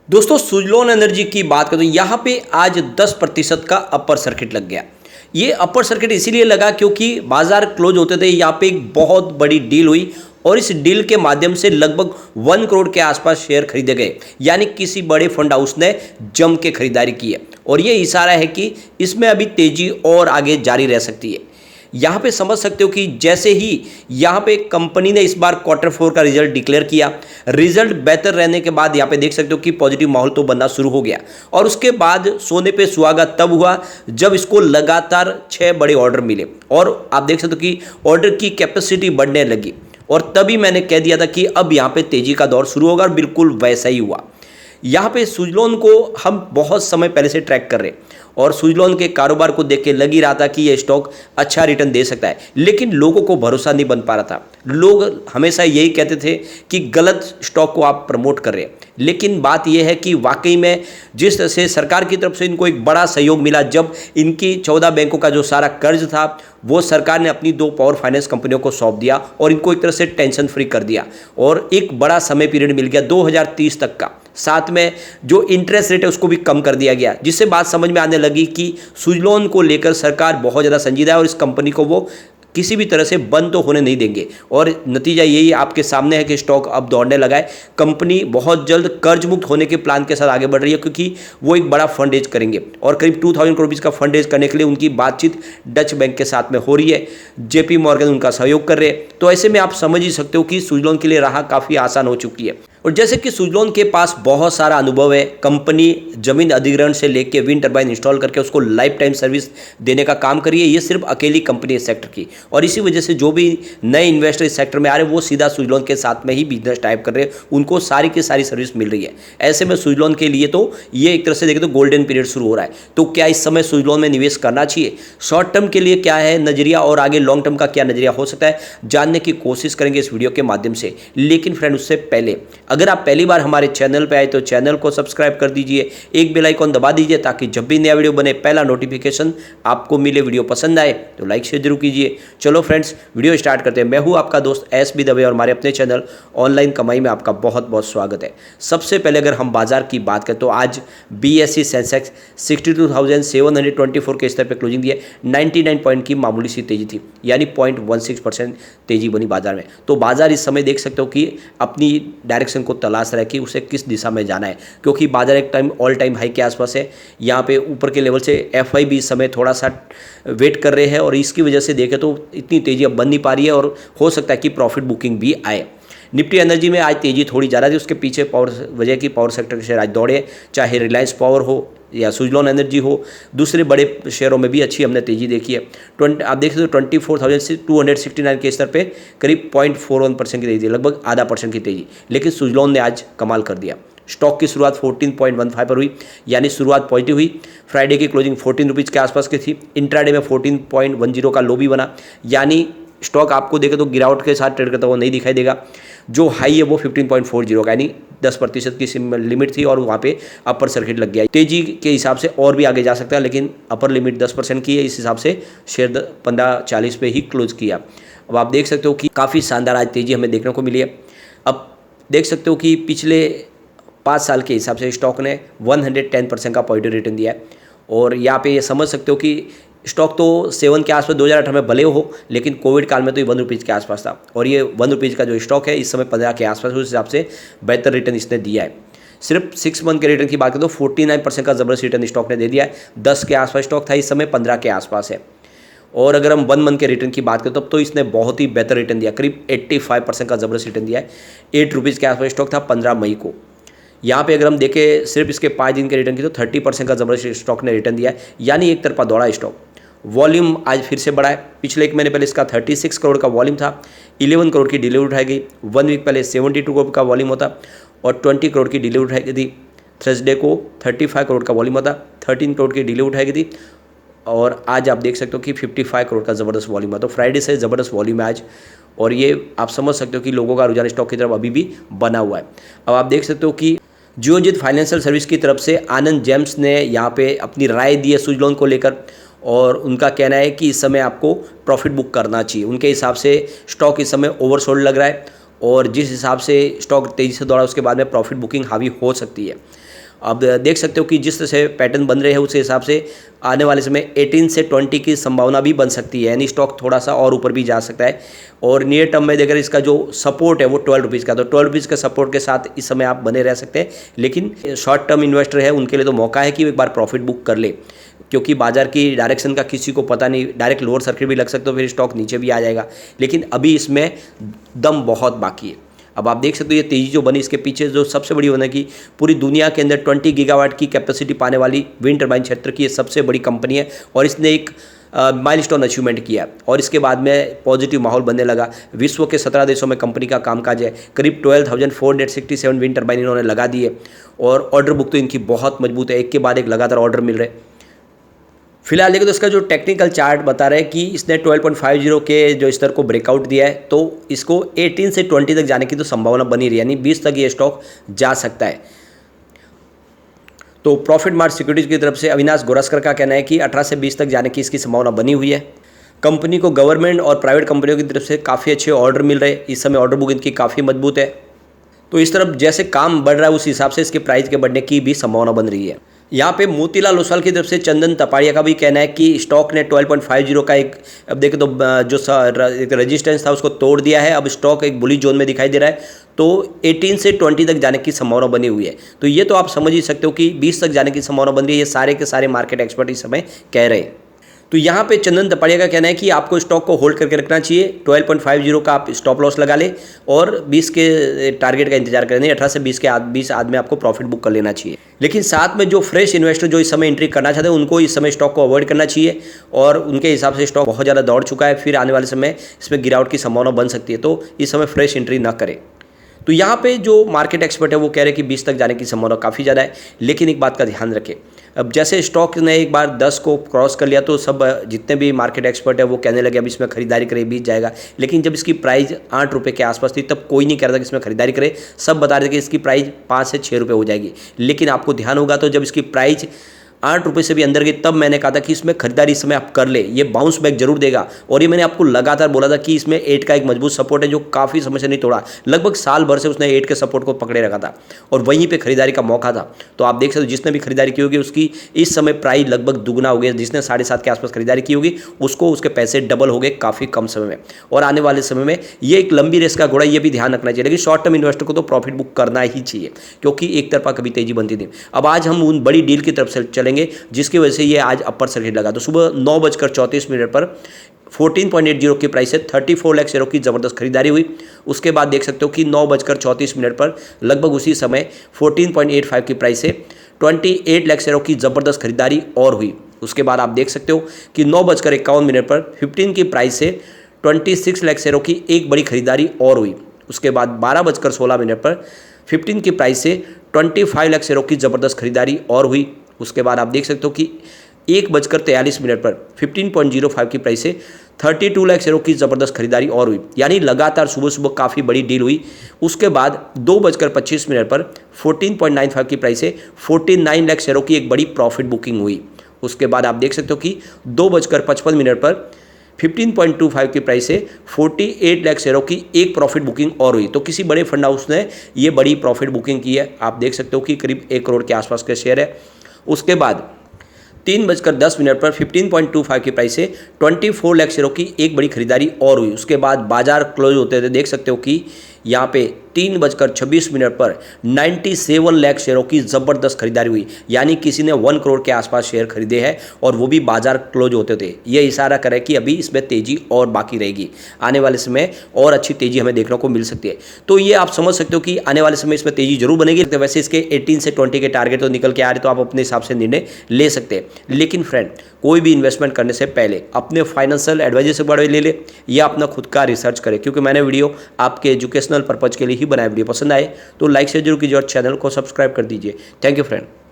दोस्तों सुजलॉन एनर्जी की बात करें तो यहाँ पे आज 10% का अपर सर्किट लग गया। ये अपर सर्किट इसीलिए लगा क्योंकि बाजार क्लोज होते थे, यहाँ पे एक बहुत बड़ी डील हुई और इस डील के माध्यम से लगभग 1 करोड़ के आसपास शेयर खरीदे गए, यानी किसी बड़े फंड हाउस ने जम के खरीदारी की है और ये इशारा है कि इसमें अभी तेजी और आगे जारी रह सकती है। यहाँ पे समझ सकते हो कि जैसे ही यहाँ पे कंपनी ने इस बार Q4 का रिजल्ट डिक्लेयर किया, रिजल्ट बेहतर रहने के बाद यहाँ पे देख सकते हो कि पॉजिटिव माहौल तो बनना शुरू हो गया और उसके बाद सोने पे सुहागा तब हुआ जब इसको लगातार 6 बड़े ऑर्डर मिले और आप देख सकते हो कि ऑर्डर की कैपेसिटी बढ़ने लगी और तभी मैंने कह दिया था कि अब यहाँ पे तेजी का दौर शुरू होगा और बिल्कुल वैसा ही हुआ। यहाँ पे सुजलॉन को हम बहुत समय पहले से ट्रैक कर रहे हैं और सुजलॉन के कारोबार को देख के लग ही रहा था कि ये स्टॉक अच्छा रिटर्न दे सकता है, लेकिन लोगों को भरोसा नहीं बन पा रहा था। लोग हमेशा यही कहते थे कि गलत स्टॉक को आप प्रमोट कर रहे हैं, लेकिन बात यह है कि वाकई में जिस तरह से सरकार की तरफ से इनको एक बड़ा सहयोग मिला, जब इनकी 14 बैंकों का जो सारा कर्ज था वो सरकार ने अपनी 2 पावर फाइनेंस कंपनियों को सौंप दिया और इनको एक तरह से टेंशन फ्री कर दिया और एक बड़ा समय पीरियड मिल गया 2030 तक का। साथ में जो इंटरेस्ट रेट है उसको भी कम कर दिया गया, जिससे बात समझ में आने लगी कि सुजलॉन को लेकर सरकार बहुत ज़्यादा संजीदा है और इस कंपनी को वो किसी भी तरह से बंद तो होने नहीं देंगे। और नतीजा यही आपके सामने है कि स्टॉक अब दौड़ने लगा है। कंपनी बहुत जल्द कर्ज मुक्त होने के प्लान के साथ आगे बढ़ रही है क्योंकि वो एक बड़ा फंड रेज करेंगे और करीब 2000 करोड़ रुपीज़ का फंड रेज करने के लिए उनकी बातचीत डच बैंक के साथ में हो रही है। JP मॉर्गन उनका सहयोग कर रहे हैं। तो ऐसे में आप समझ ही सकते हो कि सुजलॉन के लिए राह काफ़ी आसान हो चुकी है। और जैसे कि सुजलॉन के पास बहुत सारा अनुभव है, कंपनी जमीन अधिग्रहण से लेकर विंड टर्बाइन इंस्टॉल करके उसको लाइफ टाइम सर्विस देने का काम करी है। ये सिर्फ अकेली कंपनी है सेक्टर की और इसी वजह से जो भी नए इन्वेस्टर इस सेक्टर में आ रहे हैं वो सीधा सुजलॉन के साथ में ही बिजनेस टाइप कर रहे हैं, उनको सारी की सारी सर्विस मिल रही है। ऐसे में सुजलॉन के लिए तो ये एक तरह से देखें तो गोल्डन पीरियड शुरू हो रहा है। तो क्या इस समय सुजलॉन में निवेश करना चाहिए? शॉर्ट टर्म के लिए क्या है नजरिया और आगे लॉन्ग टर्म का क्या नजरिया हो सकता है, जानने की कोशिश करेंगे इस वीडियो के माध्यम से। लेकिन फ्रेंड उससे पहले अगर आप पहली बार हमारे चैनल पे आए तो चैनल को सब्सक्राइब कर दीजिए, एक बेल आइकॉन दबा दीजिए ताकि जब भी नया वीडियो बने पहला नोटिफिकेशन आपको मिले। वीडियो पसंद आए तो लाइक शेयर जरूर कीजिए। चलो फ्रेंड्स वीडियो स्टार्ट करते हैं। मैं हूं आपका दोस्त SB दवे और हमारे अपने चैनल ऑनलाइन कमाई में आपका बहुत बहुत स्वागत है। सबसे पहले अगर हम बाजार की बात करें तो आज BSE सेंसेक्स 62,724 के स्तर पर क्लोजिंग दिए। 99 पॉइंट की मामूली सी तेजी थी, यानी 0.16% तेजी बनी बाजार में। तो बाजार इस समय देख सकते हो कि अपनी डायरेक्शन को तलाश रहा है कि उसे किस दिशा में जाना है, क्योंकि बाजार एक ऑल टाइम हाई के आसपास है। यहाँ पे ऊपर के लेवल से FI भी इस समय थोड़ा सा वेट कर रहे हैं और इसकी वजह से देखें तो इतनी तेजी अब बन नहीं पा रही है और हो सकता है कि प्रॉफिट बुकिंग भी आए। निफ्टी एनर्जी में आज तेजी थोड़ी ज़्यादा थी, उसके पीछे वजह की पावर सेक्टर के शेयर आज दौड़े, चाहे रिलायंस पावर हो या सुजलॉन एनर्जी हो। दूसरे बड़े शेयरों में भी अच्छी हमने तेजी देखी है। आप देख सकते हो 24,269 के स्तर पे करीब 0.41% की तेजी, लगभग आधा % की तेजी। लेकिन सुजलॉन ने आज कमाल कर दिया। स्टॉक की शुरुआत 14.15 पर हुई, यानी शुरुआत पॉजिटिव हुई। फ्राइडे की क्लोजिंग 14 रुपीज़ के आसपास की थी। इंट्राडे में 14.10 का लो भी बना, यानी स्टॉक आपको देखे तो गिरावट के साथ ट्रेड करता हुआ नहीं दिखाई देगा। जो हाई है वो 15.40 का, यानी 10% की लिमिट थी और वहाँ पे अपर सर्किट लग गया। तेजी के हिसाब से और भी आगे जा सकता है, लेकिन अपर लिमिट 10% की है, इस हिसाब से शेयर 15.40 पे ही क्लोज किया। अब आप देख सकते हो कि काफ़ी शानदार आज तेजी हमें देखने को मिली है। अब देख सकते हो कि पिछले 5 साल के हिसाब से स्टॉक ने 110% का पॉजिटिव रिटर्न दिया है और यहाँ पे ये समझ सकते हो कि स्टॉक तो 7 के आसपास 2018 में भले हो, लेकिन कोविड काल में तो ये 1 रुपीज़ के आसपास था और ये 1 रुपीज़ का जो स्टॉक है इस समय 15 के आसपास, उस हिसाब से बेहतर रिटर्न इसने दिया है। सिर्फ 6 मंथ के रिटर्न की बात करें तो 49% का ज़बरदस्त रिटर्न स्टॉक ने दे दिया है। 10 के आसपास स्टॉक था, इस समय 15 के आसपास है। और अगर हम 1 मंथ के रिटर्न की बात करें तब तो इसने बहुत ही बेहतर रिटर्न दिया, करीब 85% का ज़बरदस्त रिटर्न दिया है। 8 रुपीज़ के आसपास स्टॉक था 15 मई को। यहाँ पे अगर हम देखें सिर्फ इसके 5 दिन के रिटर्न की तो 30% का ज़बरदस्त स्टॉक ने रिटर्न दिया है, यानी एक तरफा दौड़ा स्टॉक। वॉल्यूम आज फिर से बढ़ा है। पिछले 1 महीने पहले इसका 36 करोड़ का वॉल्यूम था, 11 करोड़ की डिलीवरी उठाई गई। 1 वीक पहले 72 करोड़ का वॉल्यूम होता और 20 करोड़ की डिलीवरी उठाई गई थी। थर्सडे को 35 करोड़ का वॉल्यूम होता, 13 करोड़ की डिलीवरी उठाई गई थी और आज आप देख सकते हो कि 55 करोड़ का ज़बरदस्त वॉल्यूम है। तो फ्राइडे से ज़बरदस्त वॉल्यूम है आज और ये आप समझ सकते हो कि लोगों का रुझान स्टॉक की तरफ अभी भी बना हुआ है। अब आप देख सकते हो कि जियोजीत फाइनेंशियल सर्विस की तरफ से आनंद जेम्स ने यहाँ पे अपनी राय दी है सुजलॉन को लेकर और उनका कहना है कि इस समय आपको प्रॉफिट बुक करना चाहिए। उनके हिसाब से स्टॉक इस समय ओवरसोल्ड लग रहा है। और जिस हिसाब से स्टॉक तेज़ी से दौड़ा उसके बाद में प्रॉफिट बुकिंग हावी हो सकती है। अब देख सकते हो कि जिस तरह से पैटर्न बन रहे हैं उस हिसाब से आने वाले समय 18 से 20 की संभावना भी बन सकती है, यानी स्टॉक थोड़ा सा और ऊपर भी जा सकता है। और नियर टर्म में देखकर इसका जो सपोर्ट है वो 12 रुपीज़ का, तो 12 रुपीज़ के सपोर्ट के साथ इस समय आप बने रह सकते हैं। लेकिन शॉर्ट टर्म इन्वेस्टर है उनके लिए तो मौका है कि वो एक बार प्रॉफिट बुक कर ले, क्योंकि बाजार की डायरेक्शन का किसी को पता नहीं, डायरेक्ट लोअर सर्किट भी लग सकता है, फिर स्टॉक नीचे भी आ जाएगा। लेकिन अभी इसमें दम बहुत बाकी है। अब आप देख सकते हो ये तेज़ी जो बनी इसके पीछे जो सबसे बड़ी होने की पूरी दुनिया के अंदर 20 गीगावाट की कैपेसिटी पाने वाली विंड टर्बाइन क्षेत्र की ये सबसे बड़ी कंपनी है और इसने एक माइलस्टोन अचीवमेंट किया और इसके बाद में पॉजिटिव माहौल बनने लगा। विश्व के 17 देशों में कंपनी का कामकाज है। करीब 12,467 विंड टर्बाइन इन्होंने लगा दिए और ऑर्डर बुक तो इनकी बहुत मजबूत है, एक के बाद एक लगातार ऑर्डर मिल रहे। फिलहाल देखो तो इसका जो टेक्निकल चार्ट बता रहा है कि इसने 12.50 के जो स्तर को ब्रेकआउट दिया है, तो इसको 18 से 20 तक जाने की तो संभावना बनी रही, यानी 20 तक ये स्टॉक जा सकता है। तो प्रॉफिट मार्ट सिक्योरिटीज की तरफ से अविनाश गोरस्कर का कहना है कि 18 से 20 तक जाने की इसकी संभावना बनी हुई है। कंपनी को गवर्नमेंट और प्राइवेट कंपनियों की तरफ से काफ़ी अच्छे ऑर्डर मिल रहे हैं, इस समय ऑर्डर बुक इनकी काफ़ी मजबूत है। तो इस तरफ जैसे काम बढ़ रहा है उस हिसाब से इसके प्राइस के बढ़ने की भी संभावना बन रही है। यहाँ पे मोतीलाल ओसवाल की तरफ से चंदन तपाड़िया का भी कहना है कि स्टॉक ने 12.50 का एक, अब देखें तो जो एक रेजिस्टेंस था उसको तोड़ दिया है, अब स्टॉक एक बुलिश जोन में दिखाई दे रहा है, तो 18 से 20 तक जाने की संभावना बनी हुई है। तो ये तो आप समझ ही सकते हो कि 20 तक जाने की संभावना बन रही है, ये सारे के सारे मार्केट एक्सपर्ट इस समय कह रहे हैं। तो यहाँ पे चंदन तपाड़िया का कहना है कि आपको स्टॉक को होल्ड करके रखना चाहिए, 12.50 का आप स्टॉप लॉस लगा ले और 20 के टारगेट का इंतजार करें, 18 से 20 आध में आपको प्रॉफिट बुक कर लेना चाहिए। लेकिन साथ में जो फ्रेश इन्वेस्टर जो इस समय एंट्री करना चाहते हैं उनको इस समय स्टॉक को अवॉइड करना चाहिए और उनके हिसाब से स्टॉक बहुत ज़्यादा दौड़ चुका है, फिर आने वाले समय इसमें गिरावट की संभावना बन सकती है, तो इस समय फ्रेश एंट्री ना करें। तो यहाँ पे जो मार्केट एक्सपर्ट है वो कह रहे हैं कि 20 तक जाने की संभावना काफ़ी ज़्यादा है, लेकिन एक बात का ध्यान रखें, अब जैसे स्टॉक ने एक बार 10 को क्रॉस कर लिया तो सब जितने भी मार्केट एक्सपर्ट है वो कहने लगे अब इसमें खरीदारी करें, बीत जाएगा। लेकिन जब इसकी प्राइस 8 रुपये के आसपास थी तब कोई नहीं कह रहा था कि इसमें खरीदारी करें, सब बता रहे थे कि इसकी प्राइस 5 से 6 रुपये हो जाएगी। लेकिन आपको ध्यान होगा तो जब इसकी प्राइस 8 रुपये से भी अंदर गई तब मैंने कहा था कि इसमें खरीदारी इस समय आप कर ले, ये बाउंस बैक जरूर देगा। और ये मैंने आपको लगातार बोला था कि इसमें 8 का एक मजबूत सपोर्ट है जो काफ़ी समय से नहीं तोड़ा, लगभग साल भर से उसने 8 के सपोर्ट को पकड़े रखा था और वहीं पे खरीदारी का मौका था। तो आप देख सकते हो जिसने भी खरीदारी की होगी उसकी इस समय प्राइस लगभग दुगना हो गया, जिसने 7.5 के आसपास खरीदारी की होगी उसको उसके पैसे डबल हो गए काफ़ी कम समय में। और आने वाले समय में ये एक लंबी रेस का घोड़ा, ये भी ध्यान रखना चाहिए। लेकिन शॉर्ट टर्म इन्वेस्टर को तो प्रॉफिट बुक करना ही चाहिए क्योंकि एक तरफा कभी तेजी बनती थी। अब आज हम उन बड़ी डील की तरफ से चलेंगे जिसकी वजह से ये आज अपर सर्किट लगा। तो सुबह 9:34 पर 14.80 की प्राइस से 34 लाख शेयरों की ज़बरदस्त खरीदारी हुई। उसके बाद देख सकते हो कि 9:34 पर लगभग उसी समय 14.85 की प्राइस से 28 लाख शेयरों की ज़बरदस्त खरीदारी और हुई। उसके बाद आप देख सकते हो कि 9:51 पर 15 की प्राइस से 26 लाख शेयरों की एक बड़ी खरीदारी और हुई। उसके बाद 12:16 पर 15 की प्राइस से 25 लाख शेयरों की ज़बरदस्त खरीदारी और हुई। उसके बाद आप देख सकते हो कि 1:43 पर 15.05 की प्राइस से 32 लाख शेयरों की ज़बरदस्त खरीदारी और हुई, यानी लगातार सुबह सुबह काफ़ी बड़ी डील हुई। उसके बाद 2:25 पर 14.95 की प्राइस से 49 लाख शेयरों की एक बड़ी प्रॉफिट बुकिंग हुई। उसके बाद आप देख सकते हो कि 2:55 पर 15.25 की प्राइस से 48 लाख शेयरों की एक प्रॉफिट बुकिंग और हुई। तो किसी बड़े फंड हाउस ने ये बड़ी प्रॉफिट बुकिंग की है, आप देख सकते हो कि करीब 1 करोड़ के आसपास के शेयर है। उसके बाद 3:10 पर 15.25 की प्राइस से 24 लाख शेयरों की एक बड़ी खरीदारी और हुई। उसके बाद बाजार क्लोज होते थे देख सकते हो कि यहाँ पे 3:26 पर 97 लाख शेयरों की ज़बरदस्त खरीदारी हुई, यानी किसी ने 1 करोड़ के आसपास शेयर खरीदे हैं और वो भी बाजार क्लोज होते थे। ये इशारा करे कि अभी इसमें तेज़ी और बाकी रहेगी, आने वाले समय और अच्छी तेज़ी हमें देखने को मिल सकती है। तो ये आप समझ सकते हो कि आने वाले समय इसमें तेज़ी जरूर बनेगी। तो वैसे इसके 18 से 20 के टारगेट तो निकल के आ रहे, तो आप अपने हिसाब से निर्णय ले सकते हैं। लेकिन फ्रेंड, कोई भी इन्वेस्टमेंट करने से पहले अपने फाइनेंशियल एडवाइजर से बड़े ले ले या अपना खुद का रिसर्च करें, क्योंकि मैंने वीडियो आपके एजुकेशनल पर्पज़ के लिए ही बनाया। वीडियो पसंद आए तो लाइक शेयर जरूर कीजिए और चैनल को सब्सक्राइब कर दीजिए। Thank you friend.